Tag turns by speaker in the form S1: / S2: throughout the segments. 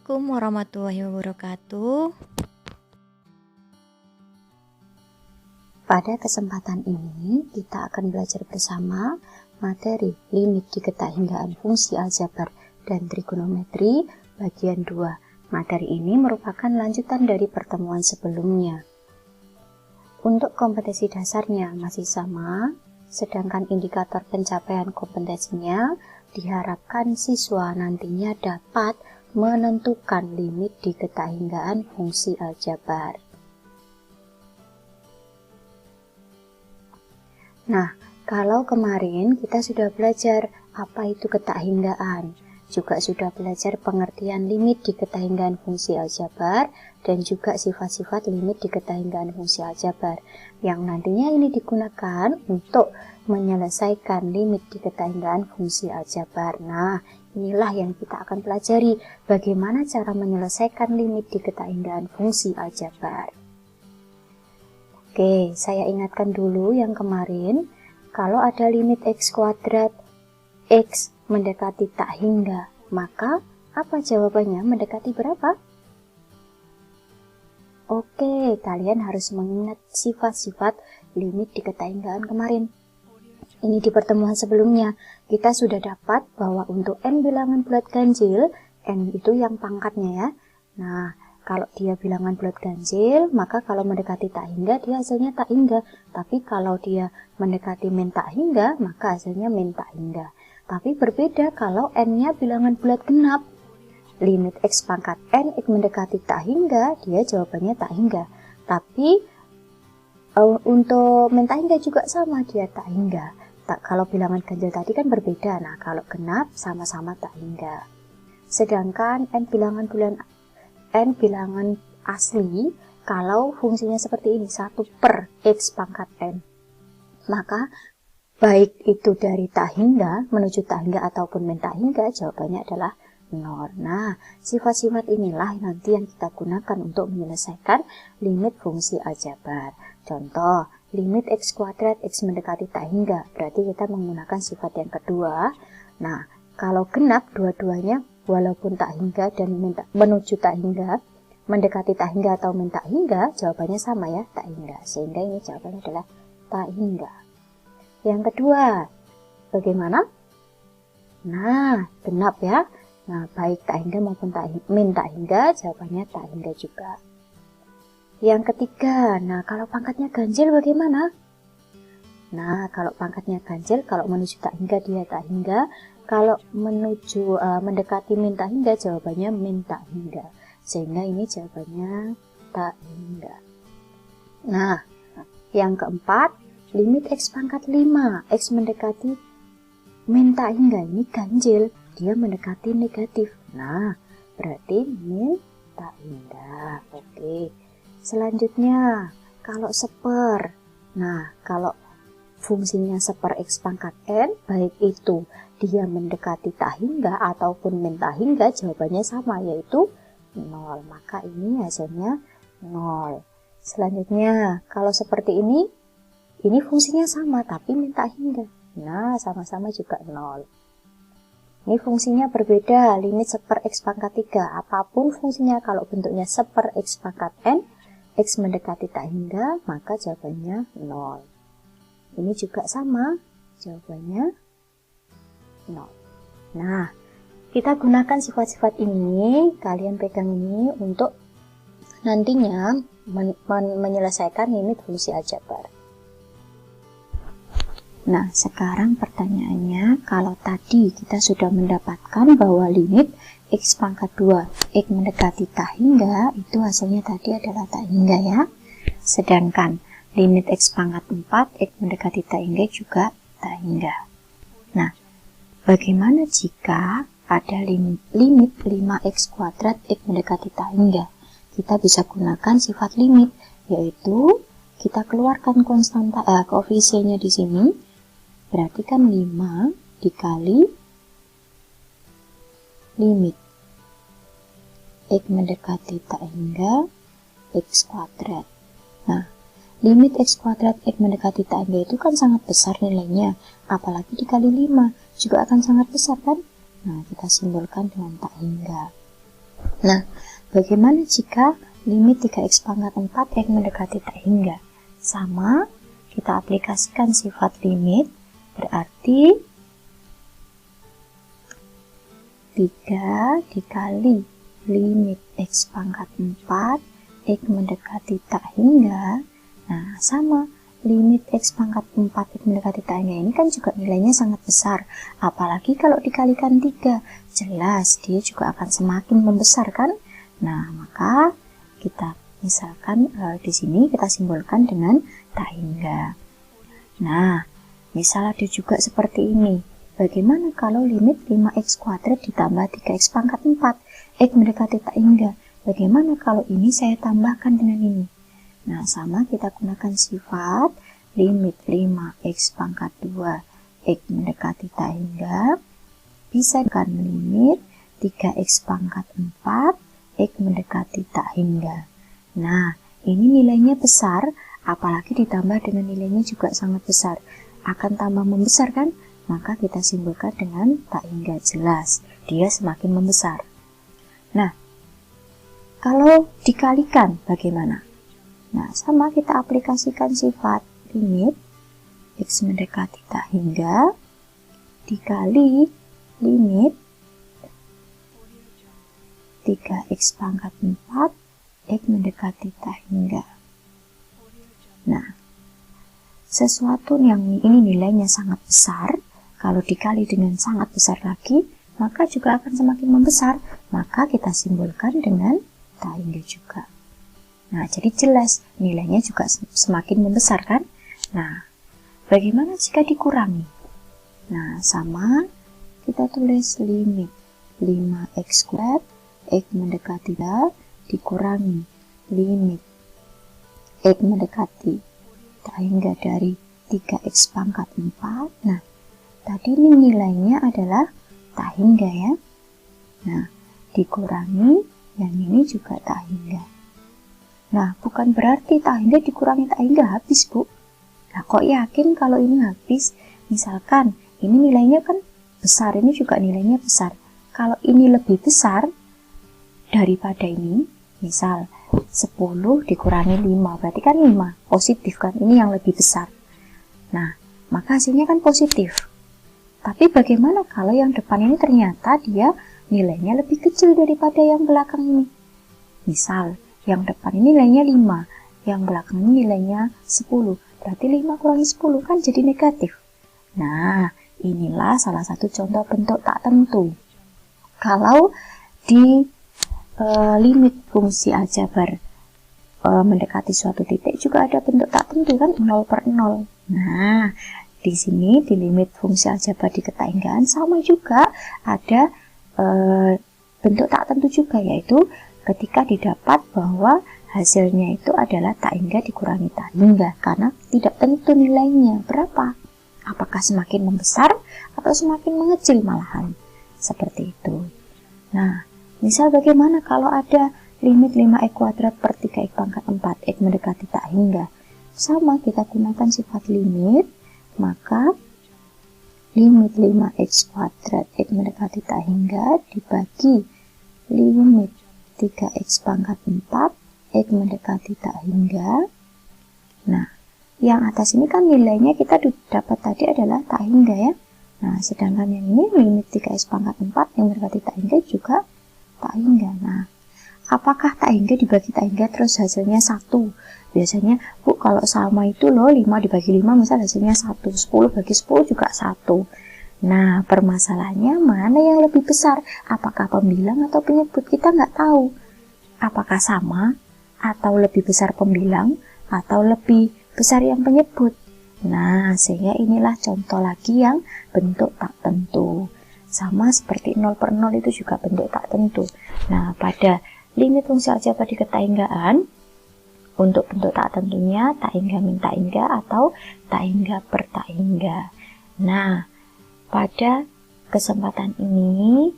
S1: Assalamualaikum warahmatullahi wabarakatuh.
S2: Pada kesempatan ini, kita akan belajar bersama materi limit diketahui fungsi aljabar dan trigonometri bagian 2. Materi ini merupakan lanjutan dari pertemuan sebelumnya. Untuk kompetensi dasarnya masih sama, sedangkan indikator pencapaian kompetensinya diharapkan siswa nantinya dapat menentukan limit diketahui fungsi aljabar. Nah, kalau kemarin kita sudah belajar apa itu ketahinggaan, juga sudah belajar pengertian limit diketahui fungsi aljabar, dan juga sifat-sifat limit diketahui fungsi aljabar, yang nantinya ini digunakan untuk menyelesaikan limit diketahui fungsi aljabar. Nah, inilah yang kita akan pelajari, bagaimana cara menyelesaikan limit diketahui fungsi aljabar. Oke, saya ingatkan dulu yang kemarin, kalau ada limit x kuadrat, x mendekati tak hingga, maka apa jawabannya? Mendekati berapa? Oke, kalian harus mengingat sifat-sifat limit diketahui kemarin. Ini di pertemuan sebelumnya, kita sudah dapat bahwa untuk n bilangan bulat ganjil, n itu yang pangkatnya ya. Nah, kalau dia bilangan bulat ganjil, maka kalau mendekati tak hingga, dia hasilnya tak hingga. Tapi kalau dia mendekati min tak hingga, maka hasilnya min tak hingga. Tapi berbeda kalau n-nya bilangan bulat genap. Limit x pangkat n, x mendekati tak hingga, dia jawabannya tak hingga. Tapi untuk min tak hingga juga sama, dia tak hingga. Kalau bilangan ganjil tadi kan berbeda, nah kalau genap sama-sama tak hingga. Sedangkan n bilangan asli, kalau fungsinya seperti ini, 1 per x pangkat n, maka baik itu dari tak hingga menuju tak hingga ataupun min tak hingga, jawabannya adalah 0. Nah, sifat-sifat inilah nanti yang kita gunakan untuk menyelesaikan limit fungsi aljabar. Contoh, limit x kuadrat x mendekati tak hingga, berarti kita menggunakan sifat yang kedua. Nah, kalau genap dua-duanya walaupun tak hingga dan menuju tak hingga, mendekati tak hingga atau min tak hingga, jawabannya sama ya, tak hingga. Sehingga ini jawabannya adalah tak hingga. Yang kedua, bagaimana? Nah, genap ya. Nah, baik tak hingga maupun min tak hingga, jawabannya tak hingga juga. Yang ketiga, nah kalau pangkatnya ganjil bagaimana? Nah, kalau pangkatnya ganjil, kalau menuju tak hingga dia tak hingga, kalau menuju mendekati min tak hingga, jawabannya min tak hingga. Sehingga ini jawabannya tak hingga. Nah, yang keempat, limit x pangkat 5, x mendekati min tak hingga, ini ganjil, dia mendekati negatif. Nah, berarti min tak hingga. Oke. Selanjutnya, kalau seper. Nah, kalau fungsinya seper x pangkat n, baik itu dia mendekati tak hingga ataupun min tak hingga, jawabannya sama, yaitu 0. Maka ini hasilnya 0. Selanjutnya, kalau seperti ini fungsinya sama, tapi min tak hingga. Nah, sama-sama juga 0. Ini fungsinya berbeda, limit seper x pangkat 3. Apapun fungsinya, kalau bentuknya seper x pangkat n, x mendekati tak hingga, maka jawabannya 0. Ini juga sama, jawabannya 0. Nah, kita gunakan sifat-sifat ini, kalian pegang ini untuk nantinya menyelesaikan limit fungsi aljabar. Nah, sekarang pertanyaannya, kalau tadi kita sudah mendapatkan bahwa limit x pangkat 2, x mendekati tak hingga, itu hasilnya tadi adalah tak hingga ya. Sedangkan limit x pangkat 4, x mendekati tak hingga juga tak hingga. Nah, bagaimana jika ada limit 5x kuadrat, x mendekati tak hingga? Kita bisa gunakan sifat limit, yaitu kita keluarkan konstanta koefisiennya di sini. Berarti kan 5 dikali limit x mendekati tak hingga x kuadrat. Nah, limit x kuadrat x mendekati tak hingga itu kan sangat besar nilainya, apalagi dikali 5 juga akan sangat besar kan? Nah, kita simbolkan dengan tak hingga. Nah, bagaimana jika limit 3x pangkat 4 X mendekati tak hingga? Sama, kita aplikasikan sifat limit, berarti 3 dikali limit X pangkat 4 X mendekati tak hingga. Nah, sama, limit X pangkat 4 X mendekati tak hingga ini kan juga nilainya sangat besar. Apalagi kalau dikalikan 3, jelas dia juga akan semakin membesar kan? Nah, maka kita misalkan di sini kita simbolkan dengan tak hingga. Nah, misal ada juga seperti ini. Bagaimana kalau limit 5x kuadrat ditambah 3x pangkat 4 X mendekati tak hingga? Bagaimana kalau ini saya tambahkan dengan ini? Nah, sama, kita gunakan sifat limit 5x pangkat 2 X mendekati tak hingga bisa dengan limit 3x pangkat 4 X mendekati tak hingga. Nah, ini nilainya besar, apalagi ditambah dengan nilainya juga sangat besar. Akan tambah membesar kan? Maka kita simbolkan dengan tak hingga, jelas dia semakin membesar. Nah, kalau dikalikan bagaimana? Nah, sama, kita aplikasikan sifat limit X mendekati tak hingga dikali limit 3x pangkat 4 X mendekati tak hingga. Nah, sesuatu yang ini nilainya sangat besar, kalau dikali dengan sangat besar lagi, maka juga akan semakin membesar. Maka kita simbolkan dengan tak hingga juga. Nah, jadi jelas nilainya juga semakin membesar kan? Nah, bagaimana jika dikurangi? Nah, sama, kita tulis limit 5x kuadrat X mendekati dikurangi limit X mendekati tak hingga dari 3x pangkat 4. Nah, tadi ini nilainya adalah tak hingga ya. Nah, dikurangi yang ini juga tak hingga. Nah, bukan berarti tak hingga dikurangi tak hingga habis, Bu. Nah, kok yakin kalau ini habis? Misalkan ini nilainya kan besar, ini juga nilainya besar. Kalau ini lebih besar daripada ini, misal 10 dikurangi 5, berarti kan 5, positif kan, ini yang lebih besar. Nah, maka hasilnya kan positif. Tapi bagaimana kalau yang depan ini ternyata dia nilainya lebih kecil daripada yang belakang ini? Misal, yang depan ini nilainya 5, yang belakang ini nilainya 10, berarti 5 kurangi 10 kan jadi negatif. Nah, inilah salah satu contoh bentuk tak tentu. Kalau di limit fungsi aljabar mendekati suatu titik juga ada bentuk tak tentu kan, 0/0. Nah, di sini di limit fungsi aljabar di ketahinggaan sama juga ada bentuk tak tentu juga, yaitu ketika didapat bahwa hasilnya itu adalah tak hingga dikurangi tak hingga, karena tidak tentu nilainya berapa. Apakah semakin membesar atau semakin mengecil malahan, seperti itu. Nah, misal bagaimana kalau ada limit 5x kuadrat per 3x pangkat 4 X mendekati tak hingga? Sama, kita gunakan sifat limit, maka limit 5x kuadrat X mendekati tak hingga dibagi limit 3x pangkat 4 X mendekati tak hingga. Nah, yang atas ini kan nilainya kita dapat tadi adalah tak hingga ya. Nah, sedangkan yang ini limit 3x pangkat 4 yang mendekati tak hingga juga tak hingga. Nah, apakah tak hingga dibagi tak hingga terus hasilnya 1? Biasanya, Bu, kalau sama itu loh 5 dibagi 5 misal hasilnya 1, 10 bagi 10 juga 1. Nah, permasalahannya mana yang lebih besar? Apakah pembilang atau penyebut? Kita nggak tahu. Apakah sama atau lebih besar pembilang atau lebih besar yang penyebut? Nah, sehingga inilah contoh lagi yang bentuk tak tentu. Sama seperti 0/0 itu juga bentuk tak tentu. Nah, pada limit fungsi aljabar di ketahinggaan, untuk bentuk tak tentunya tak hingga min tak hingga atau tak hingga per tak hingga. Nah, pada kesempatan ini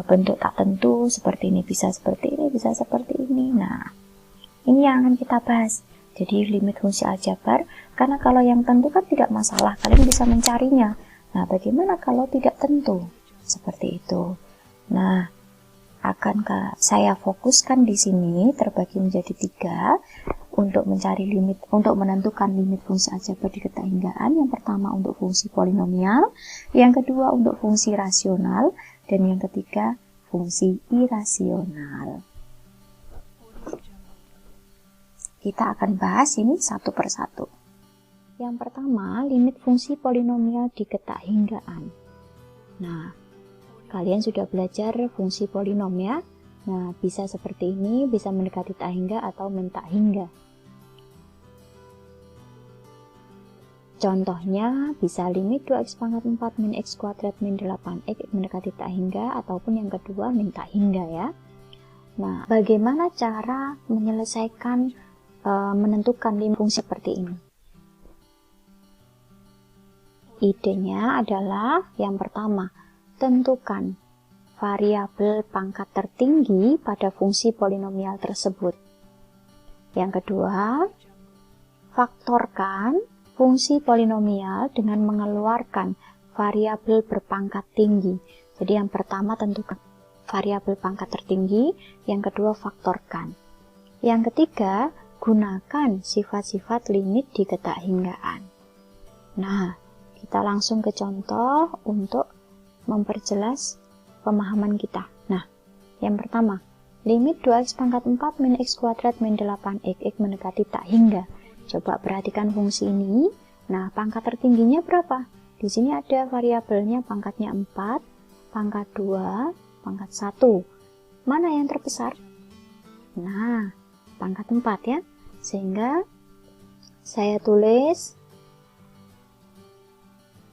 S2: bentuk tak tentu seperti ini, bisa seperti ini, bisa seperti ini. Nah, ini yang akan kita bahas. Jadi limit fungsi aljabar, karena kalau yang tentu kan tidak masalah, kalian bisa mencarinya. Nah, bagaimana kalau tidak tentu? Seperti itu. Nah, saya fokuskan di sini terbagi menjadi 3 untuk mencari limit, untuk menentukan limit fungsi aljabar di ketahinggaan. Yang pertama untuk fungsi polinomial, yang kedua untuk fungsi rasional, dan yang ketiga fungsi irasional. Kita akan bahas ini satu persatu. Yang pertama, limit fungsi polinomial di ketahinggaan. Nah, kalian sudah belajar fungsi polinomial. Nah, bisa seperti ini, bisa mendekati tak hingga atau min tak hingga. Contohnya, bisa limit 2x pangkat 4 min x kuadrat min 8x mendekati tak hingga, ataupun yang kedua min tak hingga ya. Nah, bagaimana cara menyelesaikan menentukan limit fungsi seperti ini? Idenya adalah yang pertama, tentukan variabel pangkat tertinggi pada fungsi polinomial tersebut. Yang kedua, faktorkan fungsi polinomial dengan mengeluarkan variabel berpangkat tinggi. Jadi yang pertama tentukan variabel pangkat tertinggi, yang kedua faktorkan. Yang ketiga, gunakan sifat-sifat limit di ketahinggaan. Nah, kita langsung ke contoh untuk memperjelas pemahaman kita. Nah, yang pertama, limit 2x pangkat 4 min x kuadrat min 8x mendekati tak hingga. Coba perhatikan fungsi ini. Nah, pangkat tertingginya berapa? Di sini ada variabelnya, pangkatnya 4, pangkat 2, pangkat 1. Mana yang terbesar? Nah, pangkat 4 ya. Sehingga saya tulis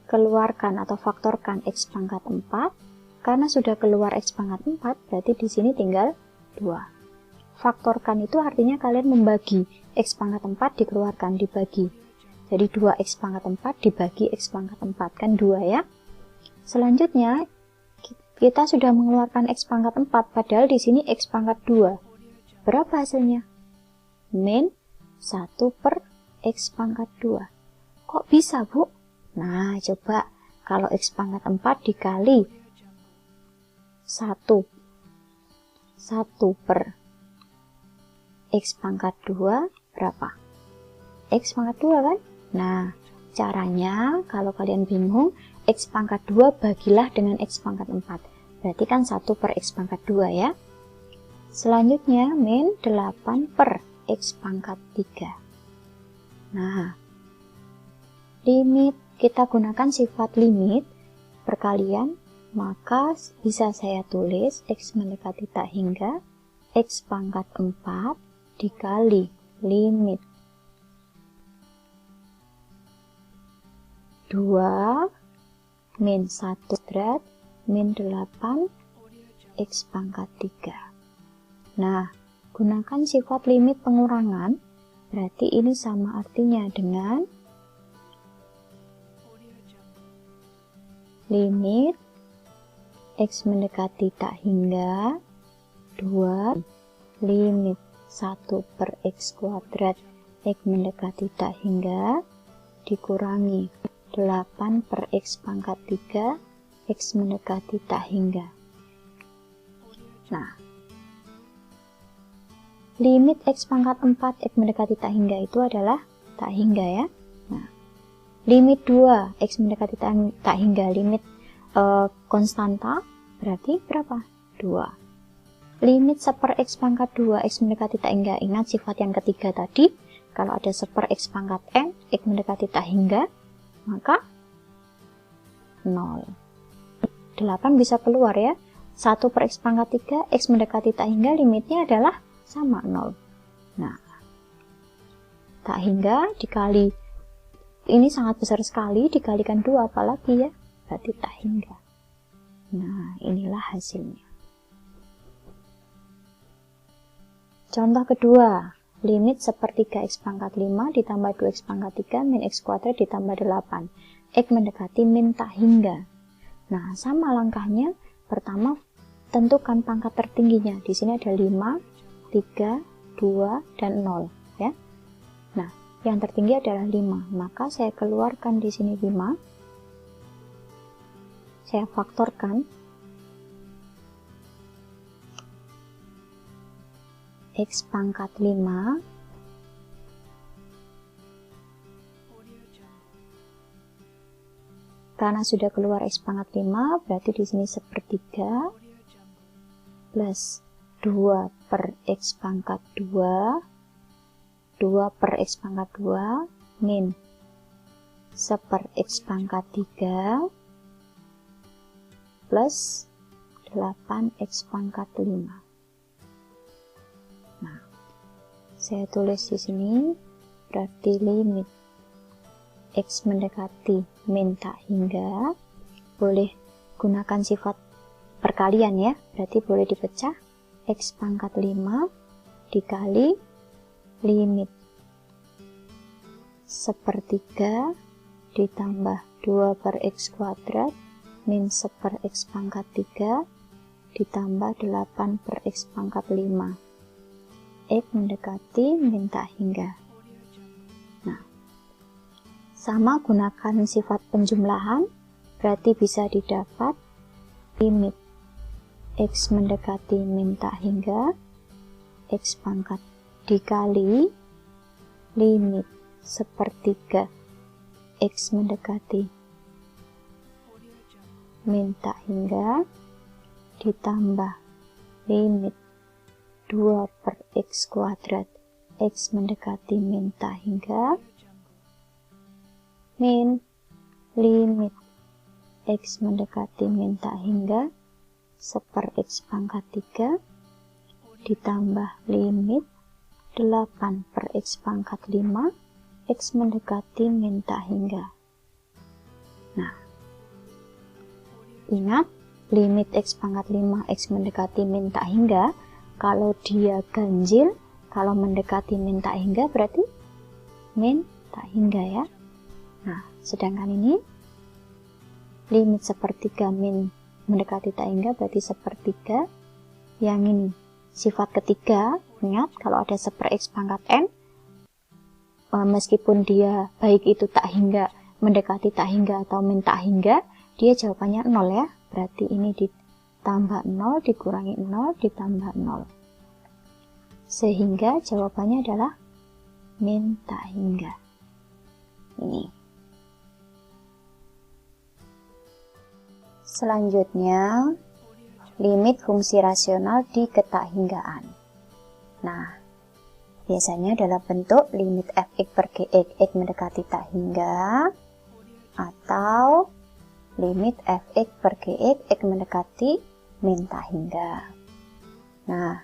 S2: keluarkan atau faktorkan x pangkat 4. Karena sudah keluar x pangkat 4, berarti di sini tinggal 2. Faktorkan itu artinya kalian membagi x pangkat 4 dikeluarkan, dibagi. Jadi 2x pangkat 4 dibagi x pangkat 4, kan 2 ya. Selanjutnya, kita sudah mengeluarkan x pangkat 4, padahal di sini x pangkat 2. Berapa hasilnya? Min 1 per x pangkat 2. Kok bisa, Bu? Nah, coba kalau x pangkat 4 dikali 1 per x pangkat 2 berapa? X pangkat 2 kan? Nah, caranya kalau kalian bingung, x pangkat 2 bagilah dengan x pangkat 4. Berarti kan 1 per x pangkat 2 ya. Selanjutnya min 8 per x pangkat 3. Nah, limit, kita gunakan sifat limit perkalian, maka bisa saya tulis x mendekati tak hingga x pangkat 4 dikali limit 2 min 1 kuadrat min 8 x pangkat 3. Nah, gunakan sifat limit pengurangan, berarti ini sama artinya dengan limit x mendekati tak hingga 2 limit 1 per x kuadrat x mendekati tak hingga dikurangi 8 per x pangkat 3 x mendekati tak hingga. Nah, limit x pangkat 4 x mendekati tak hingga itu adalah tak hingga ya. Nah, limit 2 x mendekati tak hingga, limit konstanta, berarti berapa? 2. Limit 1 per x pangkat 2 x mendekati tak hingga, ingat sifat yang ketiga tadi, kalau ada 1 per x pangkat n x mendekati tak hingga, maka 0. 8 bisa keluar ya. 1 per x pangkat 3 x mendekati tak hingga, limitnya adalah sama 0. Nah, tak hingga dikali, ini sangat besar sekali, dikalikan 2 apalagi ya, berarti tak hingga. Nah, inilah hasilnya. Contoh kedua, limit 1/3 x pangkat 5 ditambah 2x pangkat 3 min x kuadrat ditambah 8 x mendekati min tak hingga. Nah, sama langkahnya. Pertama, tentukan pangkat tertingginya. Di sini ada 5, 3, 2, dan 0 ya. Nah, yang tertinggi adalah 5, maka saya keluarkan di sini 5. Saya faktorkan. X pangkat 5 karena sudah keluar X pangkat 5, berarti di sini sepertiga plus 2 per X pangkat 2, 2 per X pangkat 2, min 1 X pangkat 3, plus 8X pangkat 5. Nah, saya tulis di sini, berarti limit X mendekati min tak hingga, boleh gunakan sifat perkalian ya, berarti boleh dipecah, X pangkat 5 dikali limit 1/3 ditambah 2 per X kuadrat min 1 per X pangkat 3 ditambah 8 per X pangkat 5. X mendekati min tak hingga. Nah, sama gunakan sifat penjumlahan, berarti bisa didapat limit X mendekati min tak hingga, X pangkat dikali limit 1/3 X mendekati min tak hingga ditambah limit 2 per X kuadrat X mendekati min tak hingga min limit X mendekati min tak hingga 1 per X pangkat 3 ditambah limit 8 per X pangkat 5 X mendekati min tak hingga. Nah, ingat limit X pangkat 5 X mendekati min tak hingga, kalau dia ganjil, kalau mendekati min tak hingga berarti min tak hingga ya. Nah, sedangkan ini limit 1/3 min mendekati tak hingga berarti 1/3. Yang ini sifat ketiga, ingat kalau ada 1 per X pangkat n, meskipun dia baik itu tak hingga, mendekati tak hingga atau min tak hingga, dia jawabannya 0 ya. Berarti ini ditambah 0, dikurangi 0, ditambah 0. Sehingga jawabannya adalah min tak hingga. Ini. Selanjutnya, limit fungsi rasional di ketakhinggaan. Nah, biasanya dalam bentuk limit fx per gx, x mendekati tak hingga, atau limit fx per gx, x mendekati min tak hingga. Nah,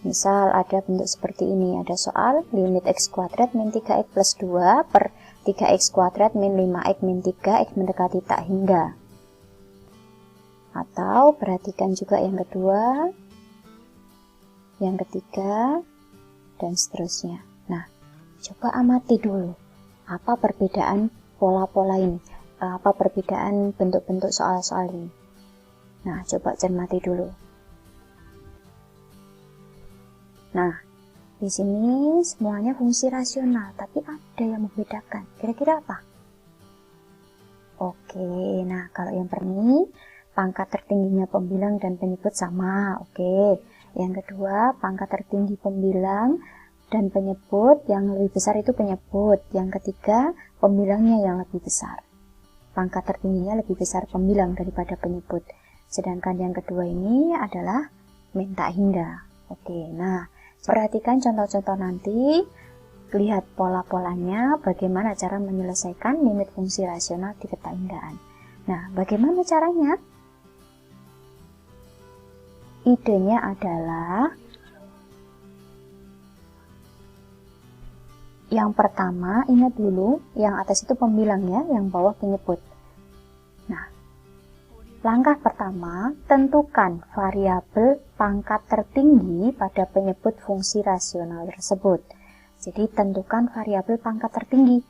S2: misal ada bentuk seperti ini, ada soal limit x kuadrat min 3x plus 2 per 3x kuadrat min 5x min 3, x mendekati tak hingga. Atau perhatikan juga yang kedua, yang ketiga, dan seterusnya. Nah, coba amati dulu apa perbedaan pola-pola ini, apa perbedaan bentuk-bentuk soal-soal ini. Nah, coba cermati dulu. Nah, di sini semuanya fungsi rasional, tapi ada yang membedakan. Kira-kira apa? Oke, nah kalau yang pertama, pangkat tertingginya pembilang dan penyebut sama. Oke. Yang kedua, pangkat tertinggi pembilang dan penyebut, yang lebih besar itu penyebut. Yang ketiga, pembilangnya yang lebih besar. Pangkat tertingginya lebih besar pembilang daripada penyebut. Sedangkan yang kedua ini adalah min tak hingga. Oke, nah perhatikan contoh-contoh nanti. Lihat pola-polanya, bagaimana cara menyelesaikan limit fungsi rasional di ketakhinggaan. Nah, bagaimana caranya? Idenya adalah yang pertama, ingat dulu, yang atas itu pembilang ya, yang bawah penyebut. Nah, langkah pertama, tentukan variabel pangkat tertinggi pada penyebut fungsi rasional tersebut. Jadi, tentukan variabel pangkat tertinggi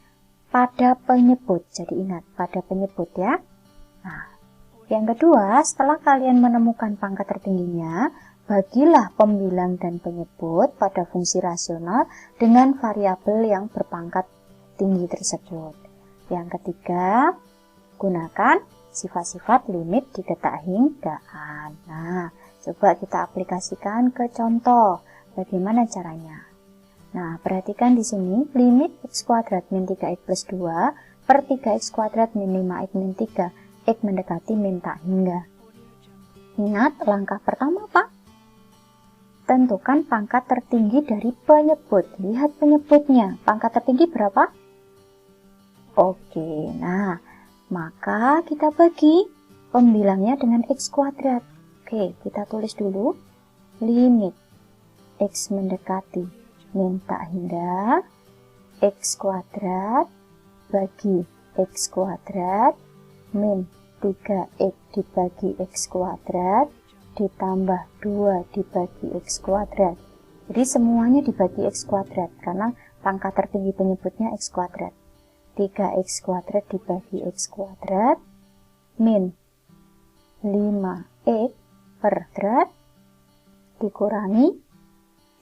S2: pada penyebut. Jadi, ingat, pada penyebut ya. Nah, yang kedua, setelah kalian menemukan pangkat tertingginya, bagilah pembilang dan penyebut pada fungsi rasional dengan variabel yang berpangkat tinggi tersebut. Yang ketiga, gunakan sifat-sifat limit di ketakhinggaan. Nah, coba kita aplikasikan ke contoh. Bagaimana caranya? Nah, perhatikan di sini limit x kuadrat min 3x plus 2 per 3x kuadrat min 5x min 3 x mendekati min tak hingga. Ingat langkah pertama apa? Tentukan pangkat tertinggi dari penyebut. Lihat penyebutnya, pangkat tertinggi berapa? Oke, nah maka kita bagi pembilangnya dengan x kuadrat. Oke, kita tulis dulu limit x mendekati min tak hingga x kuadrat bagi x kuadrat min 3x dibagi x kuadrat ditambah 2 dibagi x kuadrat. Jadi semuanya dibagi x kuadrat karena pangkat tertinggi penyebutnya x kuadrat. 3x kuadrat dibagi x kuadrat min 5x per kuadrat dikurangi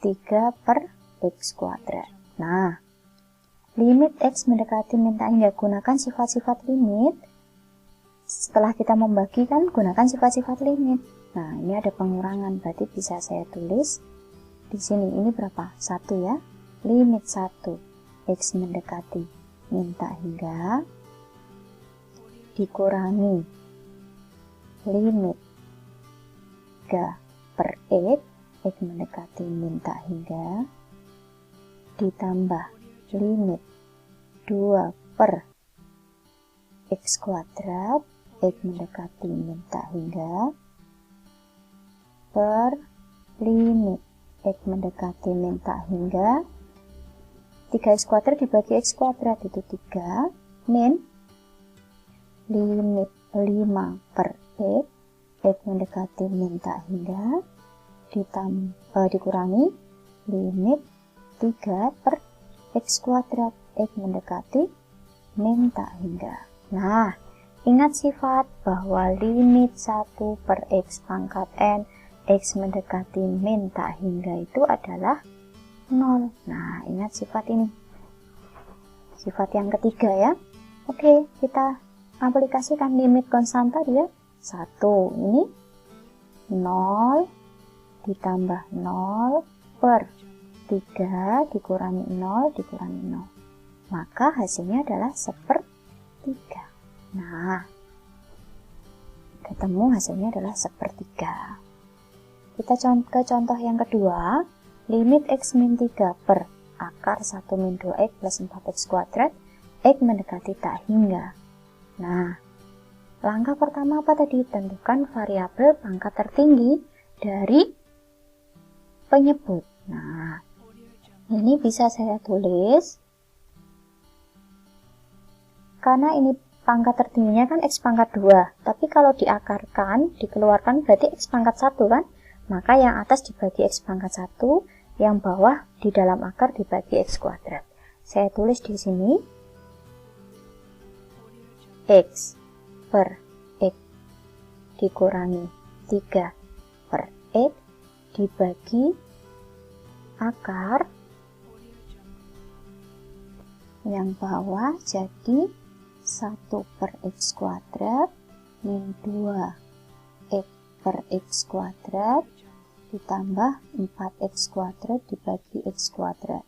S2: 3 per x kuadrat. Nah, limit x mendekati min tak hingga, gunakan sifat-sifat limit. Setelah kita membagi kan gunakan sifat-sifat limit. Nah, ini ada pengurangan, berarti bisa saya tulis di sini. Ini berapa? 1 ya. Limit 1 x mendekati min tak hingga dikurangi limit 3 per x mendekati min tak hingga ditambah limit 2 per x kuadrat x mendekati min tak hingga per limit x mendekati min tak hingga 3x kuadrat dibagi x kuadrat itu 3 min limit 5 per x mendekati min tak hingga dikurangi limit 3 per x kuadrat x mendekati min tak hingga. Nah, ingat sifat bahwa limit 1 per x pangkat n x mendekati min tak hingga itu adalah 0. Nah, ingat sifat ini. Sifat yang ketiga ya. Oke, kita aplikasikan limit konstanta dia 1. Ini 0 ditambah 0 per 3 dikurangi 0 dikurangi 0. Maka hasilnya adalah 1/3. Nah, ketemu hasilnya adalah 1/3. Kita ke contoh yang kedua, limit x min 3 per akar 1 min 2x plus 4x kuadrat x mendekati tak hingga. Nah, langkah pertama apa tadi? Tentukan variabel pangkat tertinggi dari penyebut. Nah, ini bisa saya tulis karena ini pangkat tertingginya kan x pangkat 2, tapi kalau diakarkan, dikeluarkan berarti x pangkat 1 kan? Maka yang atas dibagi x pangkat 1, yang bawah di dalam akar dibagi x kuadrat. Saya tulis di sini x per x dikurangi 3 per x dibagi akar yang bawah jadi 1 per x kuadrat min 2 x per x kuadrat ditambah 4x kuadrat dibagi x kuadrat.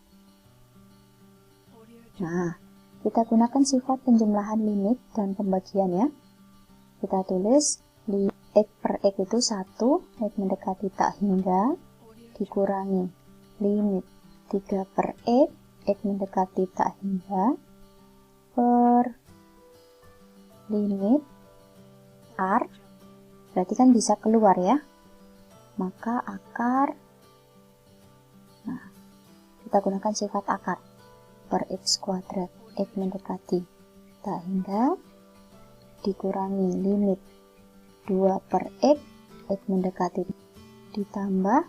S2: Nah, kita gunakan sifat penjumlahan limit dan pembagian ya. Kita tulis x per x itu 1, x mendekati tak hingga dikurangi limit 3 per x mendekati tak hingga per limit r, berarti kan bisa keluar ya, maka akar, nah kita gunakan sifat akar per x kuadrat x mendekati tak hingga dikurangi limit 2 per x mendekati ditambah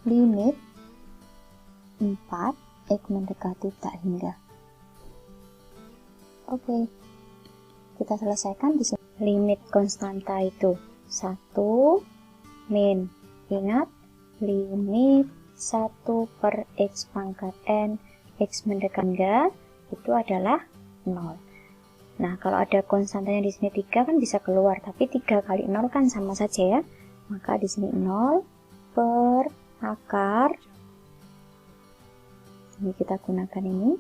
S2: limit 4 x mendekati tak hingga. Oke, kita selesaikan di sini. Limit konstanta itu 1 min, ingat limit 1 per x pangkat n x mendekati hingga itu adalah 0. Nah, kalau ada konstantanya di sini 3 kan bisa keluar, tapi 3 kali 0 kan sama saja ya. Maka di sini 0 per akar, ini kita gunakan ini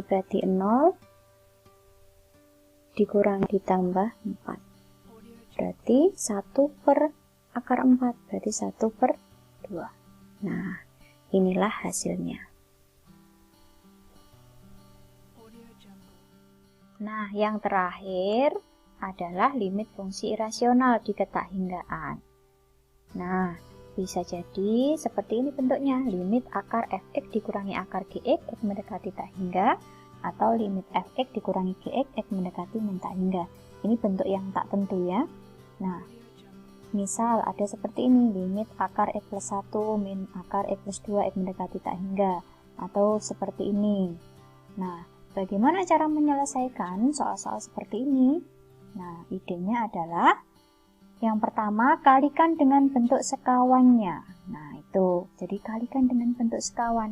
S2: berarti 0 dikurangi ditambah 4, berarti 1 per akar 4, berarti 1 per 2. Nah, inilah hasilnya. Nah, yang terakhir adalah limit fungsi irasional di ketahinggaan. Nah, bisa jadi seperti ini bentuknya, limit akar fx dikurangi akar gx, x mendekati tak hingga, atau limit fx dikurangi gx, x mendekati min tak hingga. Ini bentuk yang tak tentu ya. Nah, misal ada seperti ini, limit akar x plus 1 min akar x plus 2, x mendekati tak hingga, atau seperti ini. Nah, bagaimana cara menyelesaikan soal-soal seperti ini? Nah, idenya adalah yang pertama, kalikan dengan bentuk sekawannya. Nah, itu. Jadi, kalikan dengan bentuk sekawan.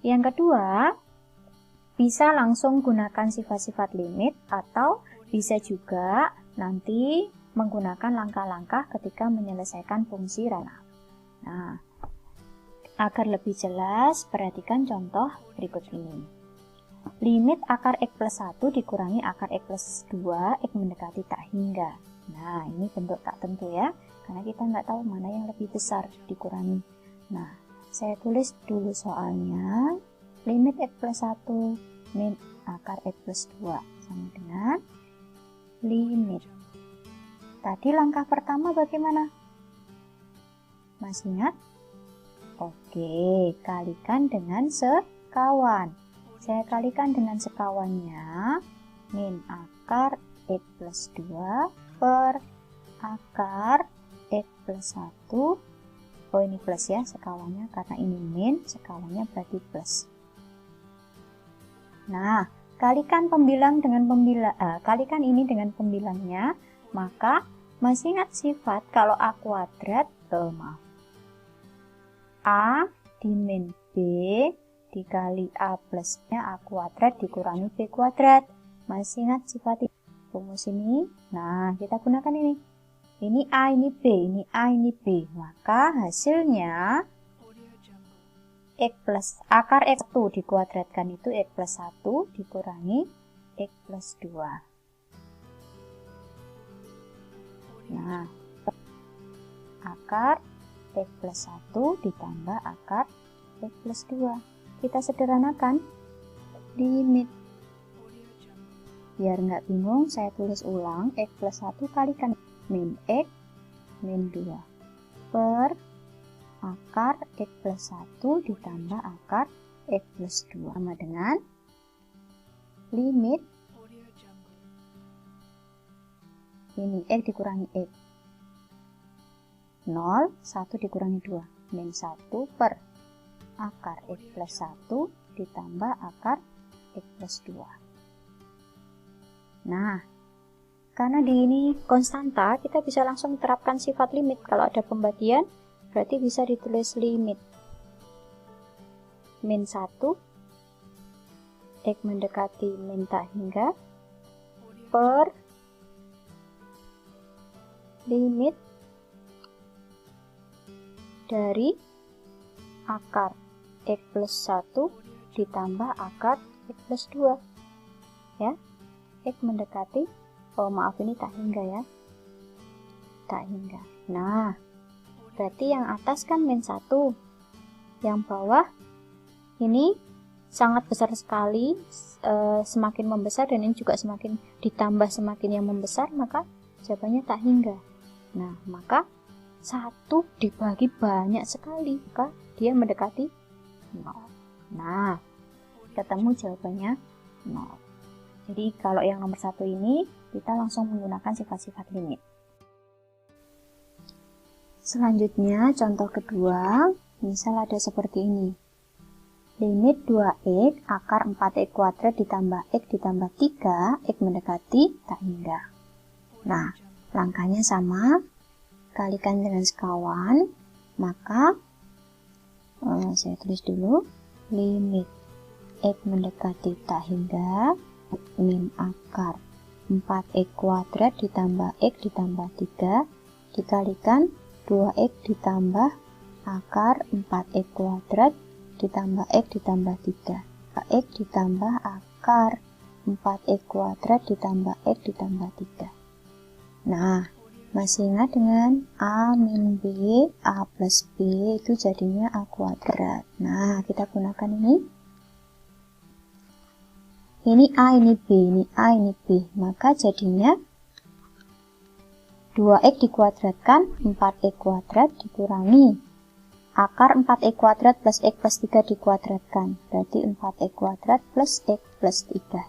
S2: Yang kedua, bisa langsung gunakan sifat-sifat limit atau bisa juga nanti menggunakan langkah-langkah ketika menyelesaikan fungsi Rayleigh. Nah, agar lebih jelas, perhatikan contoh berikut ini. Limit akar x plus 1 dikurangi akar x plus 2, x mendekati tak hingga. Nah, ini bentuk tak tentu ya, karena kita nggak tahu mana yang lebih besar dikurangi. Nah, saya tulis dulu soalnya, limit x plus 1 min akar x plus 2 sama dengan limit. Tadi langkah pertama bagaimana? Masih ingat? Oke, kalikan dengan sekawan. Saya kalikan dengan sekawannya, min akar x plus 2 per akar x plus 1. Oh, ini plus ya sekawannya, karena ini min, sekawannya berarti plus. Nah, kalikan pembilang dengan kalikan ini dengan pembilangnya, maka masih ingat sifat kalau A kuadrat, A di min B dikali A plusnya A kuadrat dikurangi B kuadrat. Masih ingat sifat rumus ini? Nah, kita gunakan ini. Ini A, ini B, ini A, ini B. Maka hasilnya x plus akar x1 dikuadratkan itu x plus 1 dikurangi x plus 2. Nah, akar x plus 1 ditambah akar x plus 2. Kita sederhanakan limit. Biar nggak bingung, saya tulis ulang, x plus 1 kalikan min x min 2 per akar x plus 1 ditambah akar x plus 2 sama dengan limit ini x dikurangi x 0, 1 dikurangi 2 min 1 per akar x plus 1 ditambah akar x plus 2. Nah, karena di ini konstanta, kita bisa langsung terapkan sifat limit. Kalau ada pembagian, berarti bisa ditulis limit min 1 x mendekati min tak hingga per limit dari akar x plus 1 ditambah akar x plus 2 ya, x mendekati, oh maaf ini tak hingga ya, tak hingga. Nah, berarti yang atas kan min 1, yang bawah ini sangat besar sekali, semakin membesar, dan ini juga semakin ditambah semakin yang membesar, maka jawabannya tak hingga. Nah, maka 1 dibagi banyak sekali, maka dia mendekati 0. Nah, ketemu jawabannya 0. Jadi kalau yang nomor 1 ini, kita langsung menggunakan sifat-sifat limit. Selanjutnya, contoh kedua, misal ada seperti ini. Limit 2x akar 4x kuadrat ditambah x ditambah 3, x mendekati tak hingga. Nah, langkahnya sama, kalikan dengan sekawan, maka saya tulis dulu, limit x mendekati tak hingga min akar 4x kuadrat ditambah x ditambah 3 dikalikan 2x ditambah akar 4x kuadrat ditambah x ditambah 3. X ditambah akar 4x kuadrat ditambah x ditambah 3. Nah, masih ingat dengan A min B, A plus B itu jadinya A kuadrat. Nah, kita gunakan ini. Ini A, ini B, ini A, ini B. Maka jadinya 2x dikuadratkan, 4x kuadrat dikurangi akar 4x kuadrat plus x plus 3 dikuadratkan. Berarti 4x kuadrat plus x plus 3.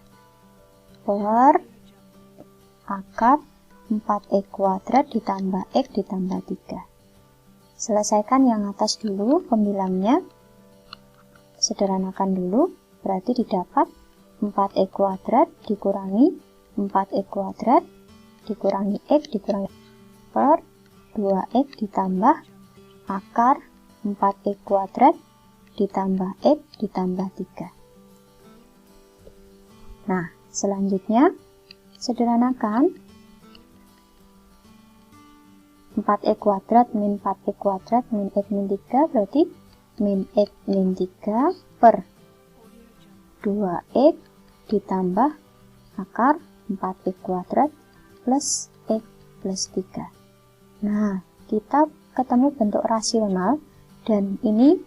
S2: Per akar 4x kuadrat ditambah x ditambah 3. Selesaikan yang atas dulu pembilangnya. Sederhanakan dulu. Berarti didapat 4x kuadrat dikurangi 4x kuadrat dikurangi x dikurangi per 2x ditambah akar 4x kuadrat ditambah x ditambah 3. Nah, selanjutnya sederhanakan 4x kuadrat min 4x kuadrat min x min 3 berarti min x min 3 per 2x ditambah akar 4x kuadrat plus x plus 3. Nah, kita ketemu bentuk rasional dan ini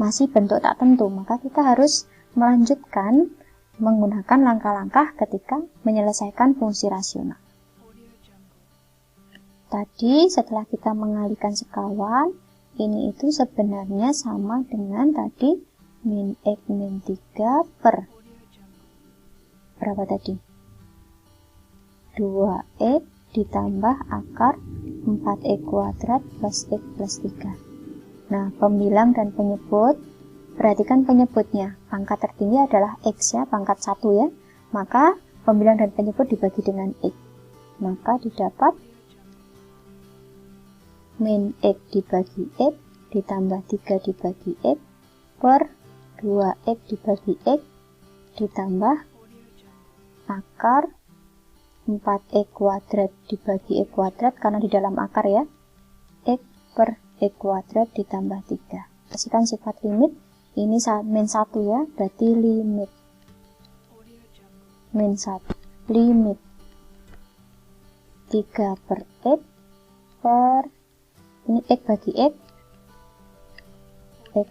S2: masih bentuk tak tentu, maka kita harus melanjutkan menggunakan langkah-langkah ketika menyelesaikan fungsi rasional. Tadi setelah kita mengalihkan sekawan, ini itu sebenarnya sama dengan tadi min x min 3 per berapa tadi? 2x ditambah akar 4x kuadrat plus x plus 3. Nah, pembilang dan penyebut, perhatikan penyebutnya. Pangkat tertinggi adalah x ya, pangkat 1 ya. Maka pembilang dan penyebut dibagi dengan x. Maka didapat min x dibagi x ditambah 3 dibagi x per 2x dibagi x ditambah akar 4x kuadrat dibagi x kuadrat karena di dalam akar ya, x per x kuadrat ditambah 3. Kasihkan sifat limit, ini min 1 ya, berarti limit min 1 limit 3 per x per ini x bagi x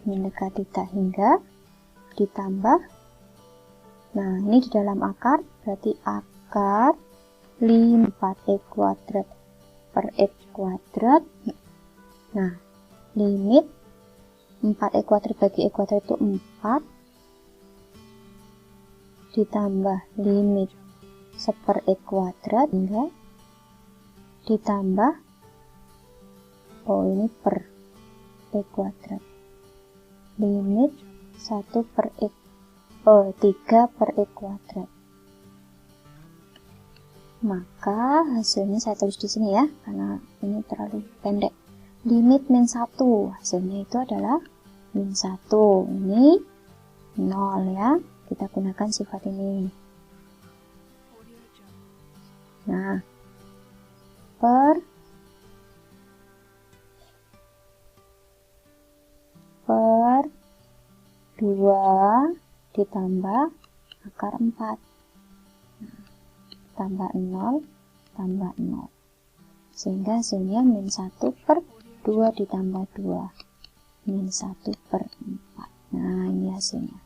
S2: mendekati tak hingga ditambah, nah ini di dalam akar berarti akar 4x kuadrat per x kuadrat. Nah, limit 4x kuadrat bagi x kuadrat itu 4 ditambah limit 1 x kuadrat hingga ditambah ini per x kuadrat limit 1 per x 3 per x kuadrat. Maka hasilnya saya tulis di sini ya, karena ini terlalu pendek. Limit min 1, hasilnya itu adalah min 1. Ini 0 ya, kita gunakan sifat ini. Nah, per 2 ditambah akar 4. Tambah 0, tambah 0. Sehingga hasilnya min 1 per 2 ditambah 2. Min 1 per 4. Nah, ini hasilnya.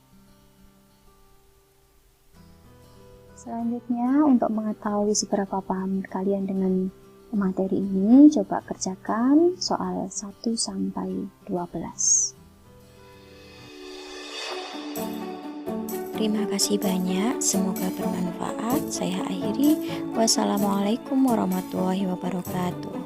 S2: Selanjutnya, untuk mengetahui seberapa paham kalian dengan materi ini, coba kerjakan soal 1 sampai 12.
S1: Terima kasih banyak, semoga bermanfaat. Saya akhiri. Wassalamualaikum warahmatullahi wabarakatuh.